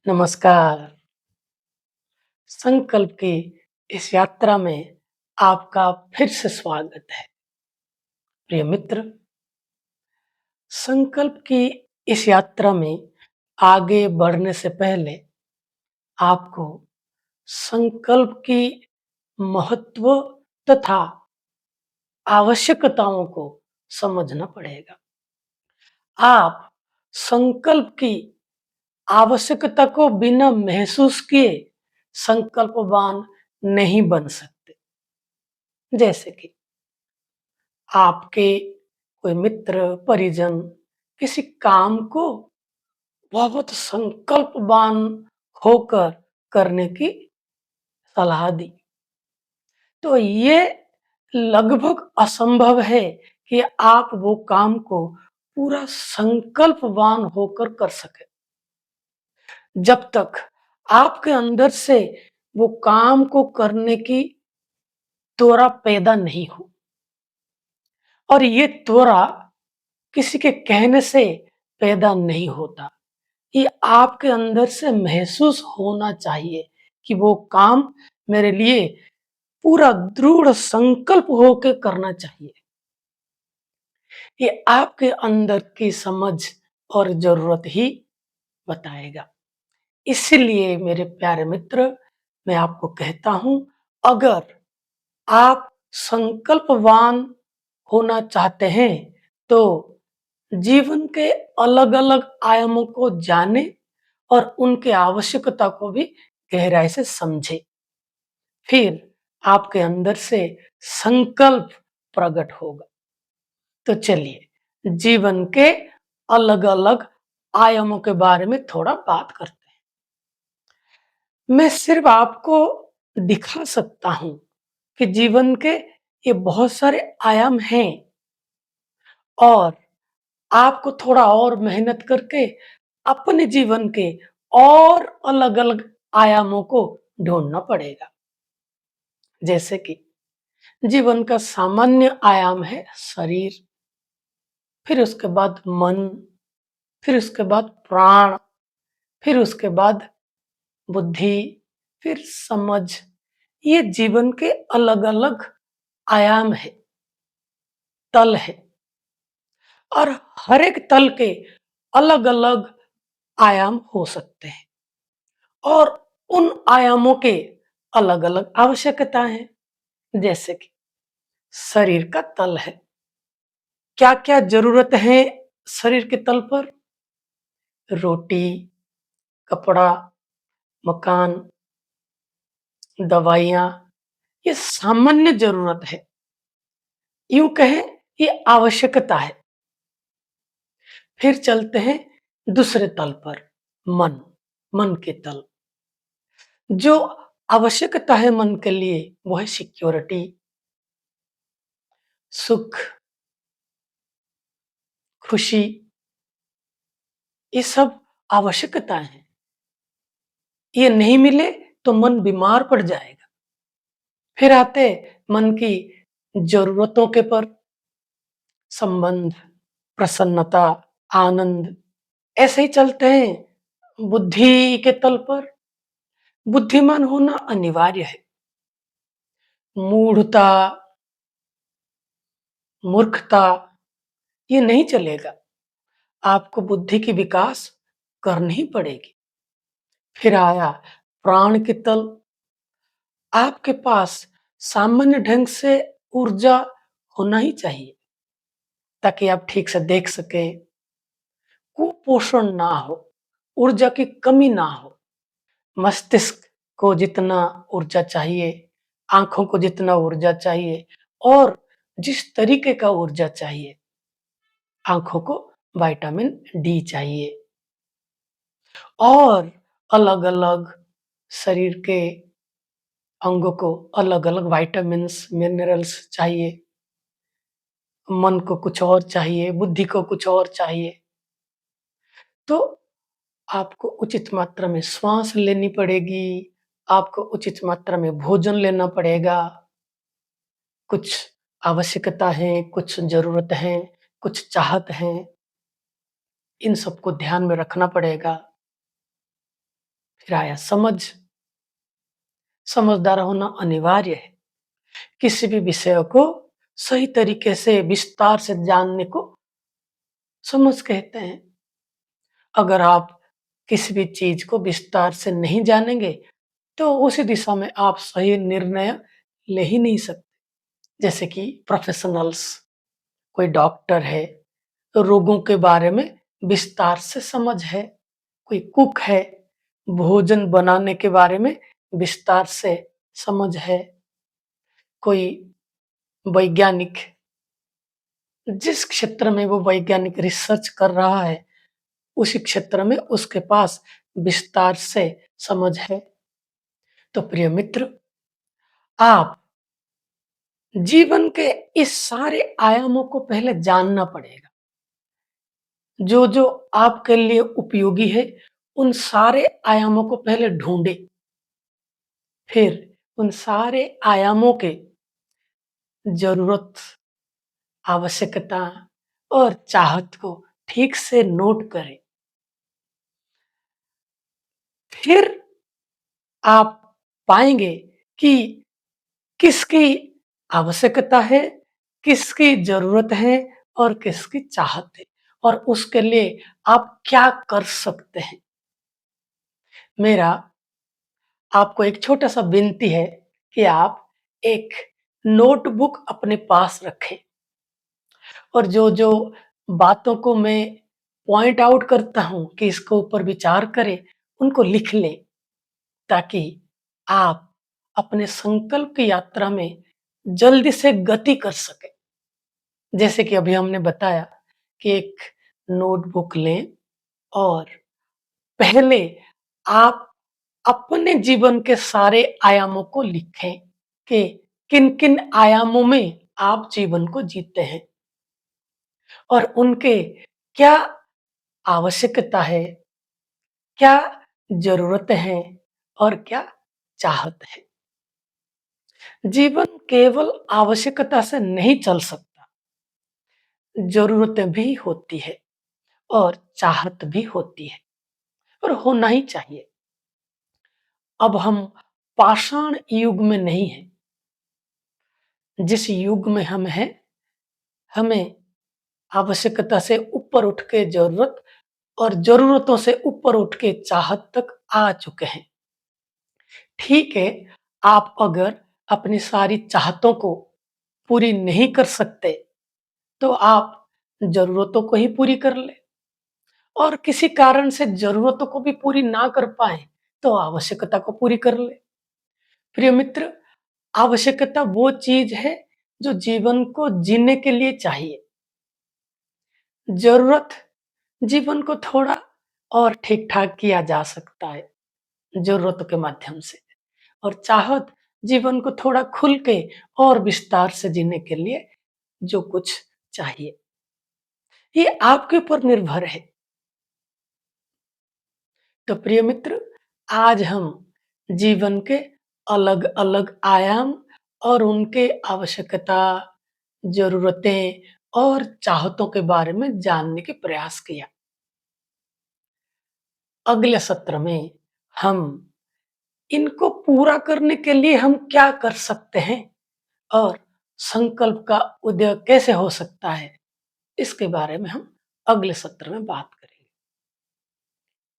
नमस्कार। संकल्प की इस यात्रा में आपका फिर से स्वागत है। प्रिय मित्र, संकल्प की इस यात्रा में आगे बढ़ने से पहले आपको संकल्प की महत्व तथा आवश्यकताओं को समझना पड़ेगा। आप संकल्प की आवश्यकता को बिना महसूस किए संकल्पवान नहीं बन सकते। जैसे कि आपके कोई मित्र, परिजन किसी काम को बहुत संकल्पवान होकर करने की सलाह दी, तो ये लगभग असंभव है कि आप वो काम को पूरा संकल्पवान होकर कर सकें। जब तक आपके अंदर से वो काम को करने की त्वरा पैदा नहीं हो, और ये त्वरा किसी के कहने से पैदा नहीं होता। ये आपके अंदर से महसूस होना चाहिए कि वो काम मेरे लिए पूरा दृढ़ संकल्प होके करना चाहिए। ये आपके अंदर की समझ और ज़रूरत ही बताएगा। इसलिए मेरे प्यारे मित्र, मैं आपको कहता हूँ, अगर आप संकल्पवान होना चाहते हैं, तो जीवन के अलग-अलग आयामों को जानें और उनकी आवश्यकता को भी गहराई से समझें। फिर आपके अंदर से संकल्प प्रकट होगा। तो चलिए, जीवन के अलग-अलग आयामों के बारे में थोड़ा बात करते हैं। मैं सिर्फ आपको दिखा सकता हूँ कि जीवन के ये बहुत सारे आयाम हैं, और आपको थोड़ा और मेहनत करके अपने जीवन के और अलग-अलग आयामों को ढूँढना पड़ेगा। जैसे कि जीवन का सामान्य आयाम है शरीर, फिर उसके बाद मन, फिर उसके बाद प्राण, फिर उसके बाद बुद्धि, फिर समझ। ये जीवन के अलग-अलग आयाम है, तल है, और हर एक तल के अलग-अलग आयाम हो सकते हैं, और उन आयामों के अलग-अलग आवश्यकता हैं। जैसे कि शरीर का तल है। क्या-क्या ज़रूरत है शरीर के तल पर? रोटी, कपड़ा, मकान, दवाइयाँ, ये सामान्य ज़रूरत है। यूँ कहें, ये आवश्यकता है। फिर चलते हैं दूसरे तल पर, मन, मन के तल। जो आवश्यकता है मन के लिए, वो है सिक्योरिटी, सुख, खुशी, ये सब आवश्यकताएँ हैं। ये नहीं मिले तो मन बीमार पड़ जाएगा। फिर आते मन की ज़रूरतों के पर, संबंध, प्रसन्नता, आनंद। ऐसे ही चलते हैं बुद्धि के तल पर। बुद्धिमान होना अनिवार्य है। मूढ़ता, मूर्खता, ये नहीं चलेगा। आपको बुद्धि की विकास करनी ही पड़ेगी। फिर आया प्राण के तल। आपके पास सामान्य ढंग से ऊर्जा होना ही चाहिए, ताकि आप ठीक से देख सकें, कुपोषण ना हो, ऊर्जा की कमी ना हो। मस्तिष्क को जितना ऊर्जा चाहिए, आँखों को जितना ऊर्जा चाहिए, और जिस तरीके का ऊर्जा चाहिए, आँखों को विटामिन डी चाहिए, और अलग-अलग शरीर के अंगों को अलग-अलग विटामिन्स, मिनरल्स चाहिए। मन को कुछ और चाहिए, बुद्धि को कुछ और चाहिए। तो आपको उचित मात्रा में श्वास लेनी पड़ेगी, आपको उचित मात्रा में भोजन लेना पड़ेगा। कुछ आवश्यकता है, कुछ ज़रूरत है, कुछ चाहत है, इन सबको ध्यान में रखना पड़ेगा। फिर आया समझ। समझदार होना अनिवार्य है। किसी भी विषय को सही तरीके से विस्तार से जानने को समझ कहते हैं। अगर आप किसी भी चीज को विस्तार से नहीं जानेंगे तो उसी दिशा में आप सही निर्णय ले ही नहीं सकते। जैसे कि प्रोफेशनल्स, कोई डॉक्टर है तो रोगों के बारे में विस्तार से समझ है। कोई कुक है, भोजन बनाने के बारे में विस्तार से समझ है। कोई वैज्ञानिक, जिस क्षेत्र में वो वैज्ञानिक रिसर्च कर रहा है उसी क्षेत्र में उसके पास विस्तार से समझ है। तो प्रिय मित्र, आप जीवन के इस सारे आयामों को पहले जानना पड़ेगा। जो जो आपके लिए उपयोगी है उन सारे आयामों को पहले ढूंढे, फिर उन सारे आयामों के जरूरत, आवश्यकता और चाहत को ठीक से नोट करें। फिर आप पाएंगे कि किसकी आवश्यकता है, किसकी जरूरत है और किसकी चाहत है, और उसके लिए आप क्या कर सकते हैं। मेरा आपको एक छोटा सा विनती है कि आप एक नोटबुक अपने पास रखें और जो जो बातों को मैं पॉइंट आउट करता हूं कि इसके ऊपर विचार करें, उनको लिख लें, ताकि आप अपने संकल्प की यात्रा में जल्दी से गति कर सके। जैसे कि अभी हमने बताया कि एक नोटबुक लें और पहले आप अपने जीवन के सारे आयामों को लिखें कि किन किन आयामों में आप जीवन को जीते हैं और उनके क्या आवश्यकता है, क्या जरूरत है और क्या चाहत है। जीवन केवल आवश्यकता से नहीं चल सकता, जरूरतें भी होती है और चाहत भी होती है और होना ही चाहिए। अब हम पाषाण युग में नहीं हैं। जिस युग में हम हैं, हमें आवश्यकता से ऊपर उठ के जरूरत और जरूरतों से ऊपर उठ के चाहत तक आ चुके हैं। ठीक है, आप अगर अपनी सारी चाहतों को पूरी नहीं कर सकते तो आप जरूरतों को ही पूरी कर ले, और किसी कारण से जरूरतों को भी पूरी ना कर पाए तो आवश्यकता को पूरी कर ले। प्रिय मित्र, आवश्यकता वो चीज है जो जीवन को जीने के लिए चाहिए। जरूरत जीवन को थोड़ा और ठीक ठाक किया जा सकता है जरूरतों के माध्यम से, और चाहत जीवन को थोड़ा खुल के और विस्तार से जीने के लिए जो कुछ चाहिए, ये आपके ऊपर निर्भर है। तो प्रिय मित्र, आज हम जीवन के अलग अलग आयाम और उनके आवश्यकता, जरूरतें और चाहतों के बारे में जानने के प्रयास किया। अगले सत्र में हम इनको पूरा करने के लिए हम क्या कर सकते हैं और संकल्प का उदय कैसे हो सकता है, इसके बारे में हम अगले सत्र में बात करेंगे।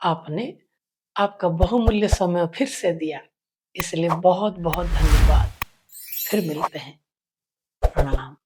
आपने आपका बहुमूल्य समय फिर से दिया, इसलिए बहुत बहुत धन्यवाद। फिर मिलते हैं। प्रणाम।